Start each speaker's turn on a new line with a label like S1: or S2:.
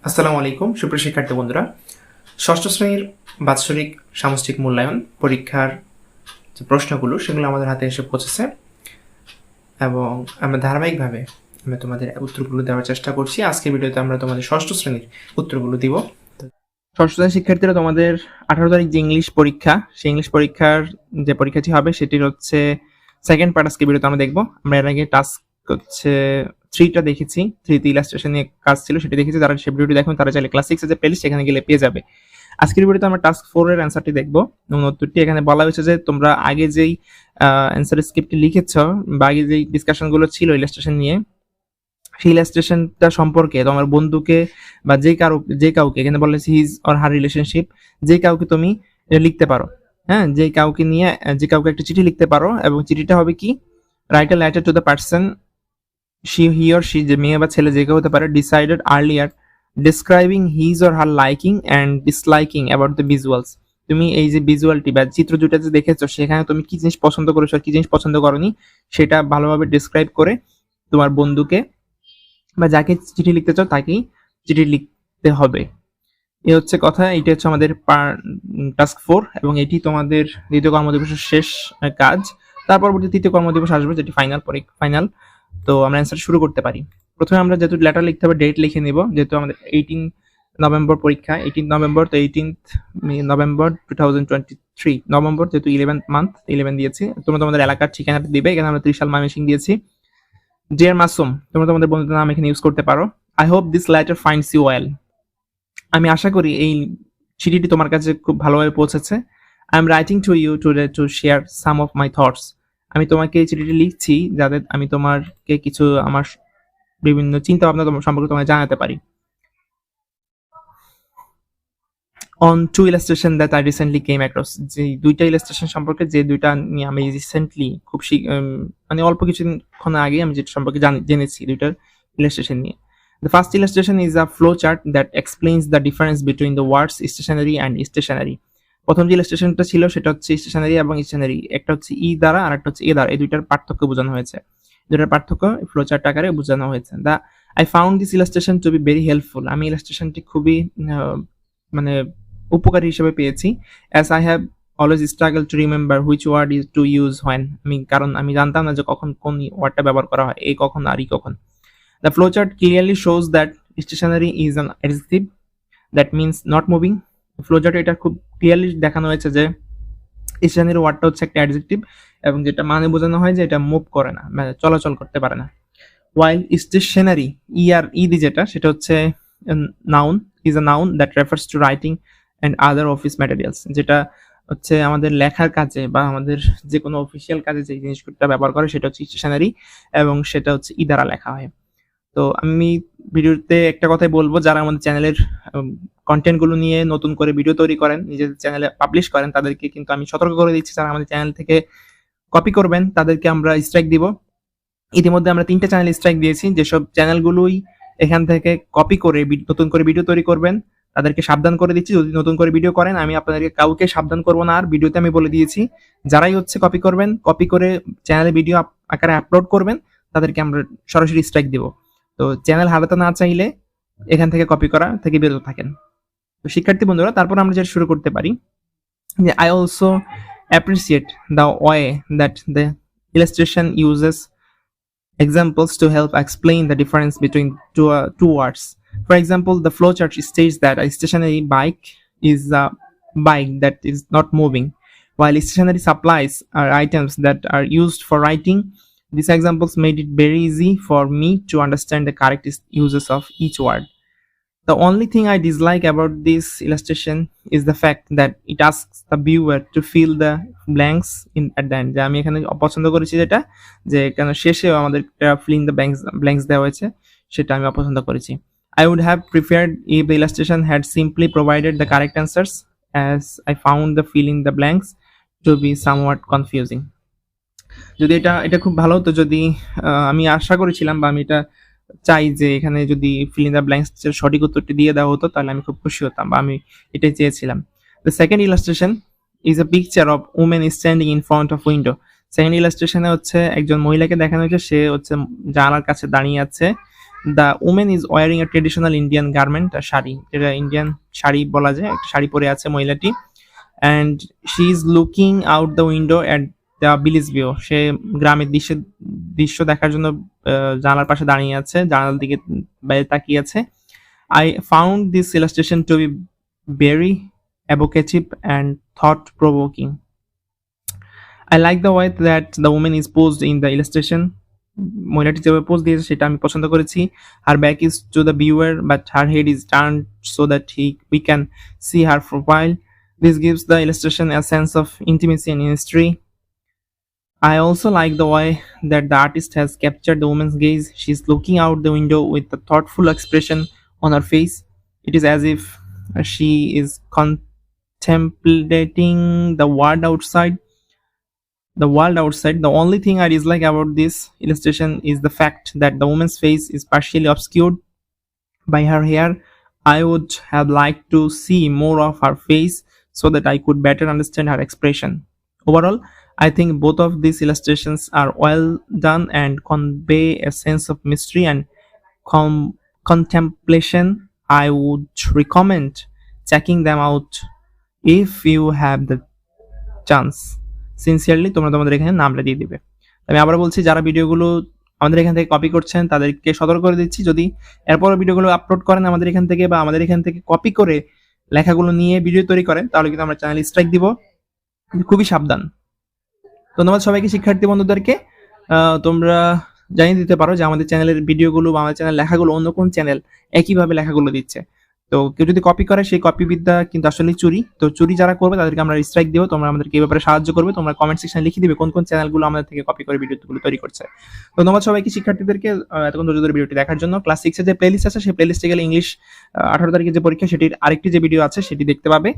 S1: আসসালামু আলাইকুম সুপ্রিয় শিক্ষার্থী বন্ধুরা, ষষ্ঠ শ্রেণীর বাৎসরিক সামষ্টিক মূল্যায়ন পরীক্ষার যে প্রশ্নগুলো সেগুলো আমাদের হাতে এসে পৌঁছেছে এবং আমরা ধারাবাহিকভাবে তোমাদের উত্তরগুলো দেওয়ার চেষ্টা করছি। আজকের ভিডিওতে আমরা তোমাদের ষষ্ঠ শ্রেণীর উত্তরগুলো দিব। ষষ্ঠ শ্রেণীর শিক্ষার্থীরা তোমাদের 18 তারিখ যে ইংলিশ পরীক্ষা, সেই ইংলিশ পরীক্ষার যে পরীক্ষাটি হবে সেটির হচ্ছে সেকেন্ড পার্ট আজকে ভিডিওতে আমরা দেখবো। আমরা এর আগে টাস্ক হচ্ছে 3টা দেখেছি, 3তে ইলাস্ট্রেশন নিয়ে কাজ ছিল, সেটি দেখেছি। যারা সেই ভিডিওটি দেখুন তারা চাইলে ক্লাস 6 এর যে প্লেলিস্ট সেখানে গেলে পেয়ে যাবে। আজকের ভিডিওতে আমরা টাস্ক 4 এর অ্যান্সারটি দেখবো এবং উত্তরটি এখানে বলা হয়েছে যে তোমরা আগে যেই অ্যান্সার স্ক্রিপ্টটি লিখেছো বা আগে যেই ডিসকাশনগুলো ছিল ইলাস্ট্রেশন নিয়ে, সেই ইলাস্ট্রেশনটা সম্পর্কে তোমার বন্ধুকে বা যে কাউকে এখানে বলা হয়েছে হিজ অর হার রিলেশনশিপ, যে কাউকে তুমি লিখতে পারো। হ্যাঁ, যে কাউকে একটা চিঠি লিখতে পারো এবং চিঠিটা হবে কি, write a letter to the person he or she, যে মেয়ে বা ছেলে যে কেউ হতে পারে, decided earlier describing his or her liking and disliking about the visuals. তুমি এই যে ভিজুয়ালটি বা চিত্র দুটো যে দেখেছো সেখানে তুমি কি জিনিস পছন্দ করেছো আর কি জিনিস পছন্দ করনি সেটা ভালোভাবে ডিসক্রাইব করে তোমার বন্ধুকে বা যাকে চিঠি লিখতে চাও তাকেই চিঠি লিখতে হবে। এ হচ্ছে কথা। এটা হচ্ছে আমাদের টাস্ক 4 এবং এটি তোমাদের দ্বিতীয় কর্মদিবসের শেষ কাজ। তার পরবর্তী তৃতীয় কর্মদিবস আসবে, যেটি ফাইনাল। তো আমরা অ্যান্সার শুরু করতে পারি। প্রথমে আমরা যেহেতু লেটার লিখতে হবে, ডেট লিখে নিব। যেহেতু আমাদের 18 নভেম্বর পরীক্ষা, 18 নভেম্বর, তো 18th নভেম্বর 2023 নভেম্বর, যেহেতু 11th মান্থ 11 দিয়েছি। তোমরা তোমাদের এলাকার ঠিকানাটা দিবে। এখানে আমরা ত্রিশাল ময়মনসিংহ দিয়েছি। ডিয়ার মাসুম, তোমরা তোমাদের বন্ধুদের নাম এখানে ইউজ করতে পারো। I hope this letter finds you well. আমি আশা করি এই চিঠিটি তোমার কাছে খুব ভালোভাবে পৌঁছেছে। I am writing to you today to share some of my thoughts. আমি তোমাকে এই চিঠিটি লিখছি যাতে আমি তোমাকে কিছু আমার বিভিন্ন চিন্তা ভাবনা তোমার সম্পর্কে তোমাকে জানাতে পারি। On two illustration that I recently came across, যে দুইটা ইলাস্ট্রেশন সম্পর্কে যে দুইটা নিয়ে আমি রিসেন্টলি খুব মানে অল্প কিছুক্ষণ আগে আমি যেটা সম্পর্কে জেনেছি দুইটার ইলাস্ট্রেশন নিয়ে। The first illustration is a flowchart that explains the difference between the words stationery and stationery. প্রথম যে ইলাস্ট্রেশনটা ছিল সেটা হচ্ছে স্টেশনারি এবং স্টেশনারি, একটা হচ্ছে ই দ্বারা আর একটা হচ্ছে এ দ্বারা, এই দুইটার পার্থক্য বোঝানো হয়েছে। দুইটার পার্থক্য ফ্লোচার্ট আকারে বোঝানো হয়েছে। I found this illustration to be very helpful. আমি ইলাস্ট্রেশনটি খুবই মানে উপকারী হিসেবে পেয়েছি। As I have always struggle to remember which word is to use when. কারণ আমি জানতাম না যে কখন কোন ওয়ার্ডটা ব্যবহার করা হয়, এই কখন আর ই কখন। The flowchart clearly shows that stationary is an adjective that means not moving. Flowchart এটা খুব ক্লিয়ারলি দেখানো হয়েছে যে stationary ওয়ার্ডটা হচ্ছে একটা অ্যাডজেক্টিভ এবং যেটা মানে বোঝানো হয় যে এটা মুভ করে না, মানে চলাচল করতে পারে না। While stationary ed যেটা সেটা হচ্ছে noun is a noun that refers to writing and other office materials, যেটা হচ্ছে আমাদের লেখার কাজে বা আমাদের যে কোনো অফিসিয়াল কাজে যে জিনিসটা ব্যবহার করে সেটা হচ্ছে স্টেশনারি এবং সেটা হচ্ছে ই দ্বারা লেখা হয়। তো আমি ভিডিওতে একটা কথাই বলবো, যারা আমাদের চ্যানেলের কন্টেন্ট গুলো নিয়ে নতুন করে ভিডিও তৈরি করেন, নিজেদের চ্যানেলে পাবলিশ করেন, তাদেরকে কিন্তু আমি সতর্ক করে দিচ্ছি, যারা আমাদের চ্যানেল থেকে কপি করবেন তাদেরকে আমরা স্ট্রাইক দিব। ইতিমধ্যে আমরা 3টা চ্যানেল স্ট্রাইক দিয়েছি। যেসব চ্যানেলগুলোই এখান থেকে কপি করে নতুন করে ভিডিও তৈরি করবেন তাদেরকে সাবধান করে দিচ্ছি, যদি নতুন করে ভিডিও করেন আমি আপনাদেরকে কাউকে সাবধান করবো না। আর ভিডিওতে আমি বলে দিয়েছি, যারাই হচ্ছে কপি করবেন, কপি করে চ্যানেলে ভিডিও আকারে আপলোড করবেন, তাদেরকে আমরা সরাসরি স্ট্রাইক দিব। তো চ্যানেল হারাতে না চাইলে এখান থেকে কপি করা থেকে বিরত থাকেন। তো শিক্ষার্থী বন্ধুরা, তারপর আমরা যেটা শুরু করতে পারি যে I also appreciate the way that the illustration uses examples to help explain the difference between two words. For example, the flowchart states that a stationary bike is a bike that is not moving, while stationary supplies are items that are used for writing. These examples made it very easy for me to understand the correct uses of each word. The only thing I dislike about this illustration is the fact that it asks the viewer to fill the blanks at the end. যে আমি এখানে অপছন্দ করেছি যেটা, যে কেন শেষে আমাদের fill in the blanks দেওয়া হয়েছে, সেটা আমি অপছন্দ করেছি। I would have preferred if the illustration had simply provided the correct answers, as I found the fill in the blanks to be somewhat confusing. যদি এটা খুব ভালো হতো, যদি আমি আশা করেছিলাম বা আমি এটা চাই যে এখানে যদি fill in the blanks এর সঠিক উত্তরটি দিয়ে দেওয়া হতো তাহলে আমি খুব খুশি হতাম বা আমি এটাই চেয়েছিলাম। The second illustration is a picture of woman standing in front of window. Second ইলাস্ট্রেশনে হচ্ছে একজন মহিলাকে দেখানো হয়েছে, সে হচ্ছে জানালার কাছে দাঁড়িয়ে আছে। The women is wearing a traditional Indian garment, sari, যেটা ইন্ডিয়ান শাড়ি বলা যায়, একটা শাড়ি পরে আছে মহিলাটি। And she is looking out the window at the village view, সে গ্রামের দৃশ্য দেখার জন্য জানালার পাশে দাঁড়িয়ে আছে, জানালার দিকে বাইরে তাকিয়ে আছে। I found this illustration to be very evocative and thought-provoking. I like the way that the woman is posed in the illustration. মহিলাটি যেভাবে পোজ দিয়েছে সেটা আমি পছন্দ করেছি। Her back is to the viewer, but her head is turned so that we can see her profile. This gives the illustration a sense of intimacy and mystery. I also like the way that the artist has captured the woman's gaze. She's looking out the window with a thoughtful expression on her face. It is as if she is contemplating the world outside. The only thing I dislike about this illustration is the fact that the woman's face is partially obscured by her hair. I would have liked to see more of her face so that I could better understand her expression. Overall, I think both of these illustrations are well done and convey a sense of mystery and contemplation. I would recommend checking them out if you have the chance. Sincerely তোমরা তোমাদের এখানে নামটা দিয়ে দিবে। আমি আবার বলছি, যারা ভিডিওগুলো আমাদের এখান থেকে কপি করছেন তাদেরকে সতর্ক করে দিচ্ছি, যদি এরপরও ভিডিওগুলো আপলোড করেন আমাদের এখান থেকে বা আমাদের এখান থেকে কপি করে লেখাগুলো নিয়ে ভিডিও তৈরি করেন, তাহলে কিন্তু আমরা চ্যানেল স্ট্রাইক দিব। খুবই সাবধান। ধন্যবাদ সবাইকে, শিক্ষার্থী বন্ধুদেরকে। তোমরা জানিয়ে দিতে পারো যে আমাদের চ্যানেলের ভিডিওগুলো বা আমাদের চ্যানেল লেখাগুলো অন্য কোন চ্যানেল একইভাবে লেখাগুলো দিচ্ছে। তো কেউ যদি কপি করে সেই কপি বিদ্যা কিন্তু আসলে চুরি। তো চুরি যারা করবে তাদেরকে আমরা স্ট্রাইক দেবো। তোমরা আমাদেরকে এই ব্যাপারে সাহায্য করবে। তোমরা কমেন্ট সেকশনে লিখে দিবে কোন কোন চ্যানেলগুলো আমাদের থেকে কপি করে ভিডিওগুলো তৈরি করছে। ধন্যবাদ সবাইকে, শিক্ষার্থীদেরকে এতক্ষণ ধৈর্য ধরে ভিডিওটি দেখার জন্য। ক্লাস 6 এর যে প্লেলিস্ট আছে সেই প্লেলিস্টে গেলে ইংলিশ 18 তারিখে যে পরীক্ষা সেটির আরেকটি যে ভিডিও আছে সেটি দেখতে পাবে।